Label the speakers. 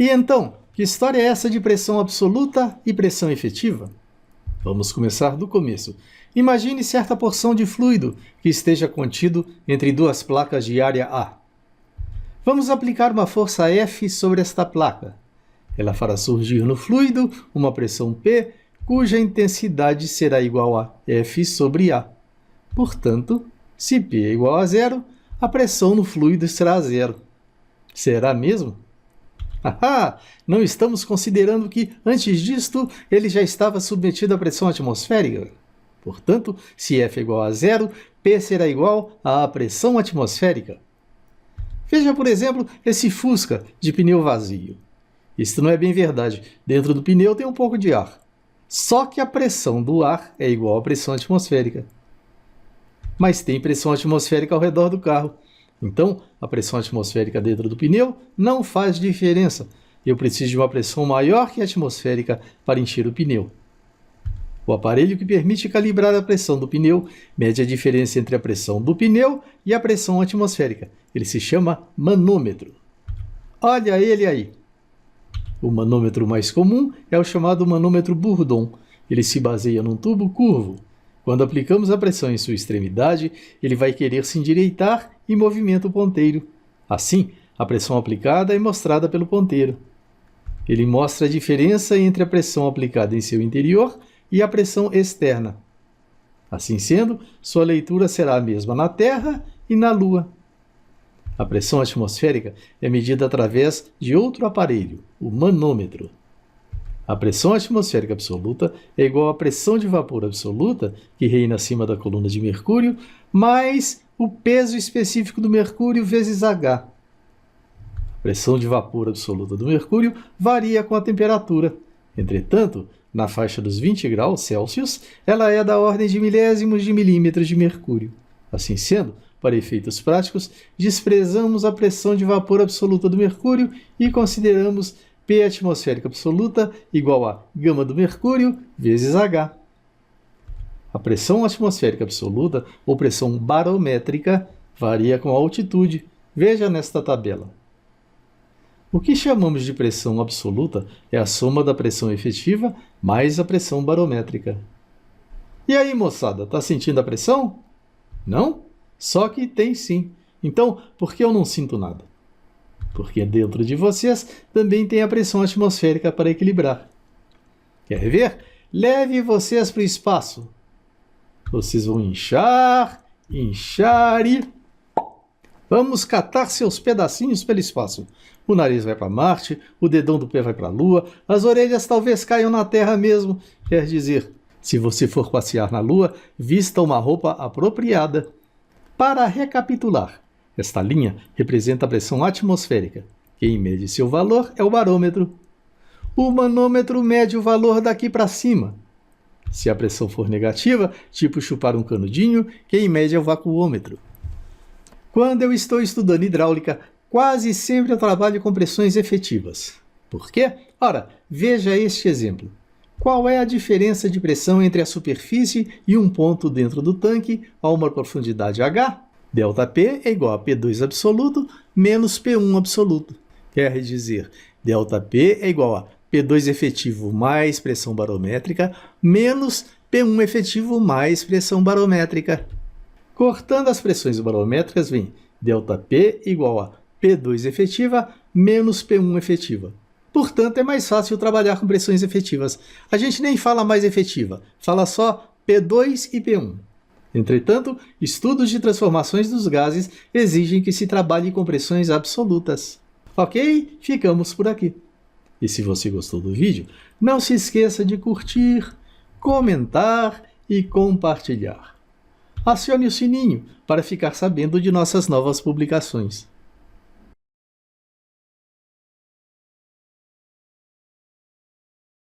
Speaker 1: E então, que história é essa de pressão absoluta e pressão efetiva? Vamos começar do começo. Imagine certa porção de fluido que esteja contido entre duas placas de área A. Vamos aplicar uma força F sobre esta placa. Ela fará surgir no fluido uma pressão P, cuja intensidade será igual a F sobre A. Portanto, se P é igual a zero, a pressão no fluido será zero. Será mesmo? Haha! Não estamos considerando que, antes disto, ele já estava submetido à pressão atmosférica. Portanto, se F é igual a zero, P será igual à pressão atmosférica. Veja, por exemplo, esse Fusca de pneu vazio. Isto não é bem verdade. Dentro do pneu tem um pouco de ar. Só que a pressão do ar é igual à pressão atmosférica. Mas tem pressão atmosférica ao redor do carro. Então, a pressão atmosférica dentro do pneu não faz diferença. Eu preciso de uma pressão maior que a atmosférica para encher o pneu. O aparelho que permite calibrar a pressão do pneu mede a diferença entre a pressão do pneu e a pressão atmosférica. Ele se chama manômetro. Olha ele aí. O manômetro mais comum é o chamado manômetro Bourdon. Ele se baseia num tubo curvo. Quando aplicamos a pressão em sua extremidade, ele vai querer se endireitar e movimenta o ponteiro. Assim, a pressão aplicada é mostrada pelo ponteiro. Ele mostra a diferença entre a pressão aplicada em seu interior e a pressão externa. Assim sendo, sua leitura será a mesma na Terra e na Lua. A pressão atmosférica é medida através de outro aparelho, o manômetro. A pressão atmosférica absoluta é igual à pressão de vapor absoluta, que reina acima da coluna de Mercúrio, mais o peso específico do Mercúrio vezes H. A pressão de vapor absoluta do Mercúrio varia com a temperatura. Entretanto, na faixa dos 20 graus Celsius, ela é da ordem de milésimos de milímetros de mercúrio. Assim sendo, para efeitos práticos, desprezamos a pressão de vapor absoluta do Mercúrio e consideramos P atmosférica absoluta igual a gama do Mercúrio vezes H. A pressão atmosférica absoluta, ou pressão barométrica, varia com a altitude. Veja nesta tabela. O que chamamos de pressão absoluta é a soma da pressão efetiva mais a pressão barométrica. E aí, moçada, tá sentindo a pressão? Não? Só que tem sim. Então, por que eu não sinto nada? Porque dentro de vocês também tem a pressão atmosférica para equilibrar. Quer ver? Leve vocês para o espaço. Vocês vão inchar, inchar e... Vamos catar seus pedacinhos pelo espaço. O nariz vai para Marte, o dedão do pé vai para a Lua, as orelhas talvez caiam na Terra mesmo. Quer dizer, se você for passear na Lua, vista uma roupa apropriada. Para recapitular, esta linha representa a pressão atmosférica. Quem mede seu valor é o barômetro. O manômetro mede o valor daqui para cima. Se a pressão for negativa, tipo chupar um canudinho, quem mede é o vacuômetro. Quando eu estou estudando hidráulica, quase sempre eu trabalho com pressões efetivas. Por quê? Ora, veja este exemplo. Qual é a diferença de pressão entre a superfície e um ponto dentro do tanque a uma profundidade H? ΔP é igual a P2 absoluto menos P1 absoluto. Quer dizer, ΔP é igual a P2 efetivo mais pressão barométrica menos P1 efetivo mais pressão barométrica. Cortando as pressões barométricas, vem ΔP igual a P2 efetiva menos P1 efetiva. Portanto, é mais fácil trabalhar com pressões efetivas. A gente nem fala mais efetiva, fala só P2 e P1. Entretanto, estudos de transformações dos gases exigem que se trabalhe com pressões absolutas. Ok? Ficamos por aqui. E se você gostou do vídeo, não se esqueça de curtir, comentar e compartilhar. Acione o sininho para ficar sabendo de nossas novas publicações.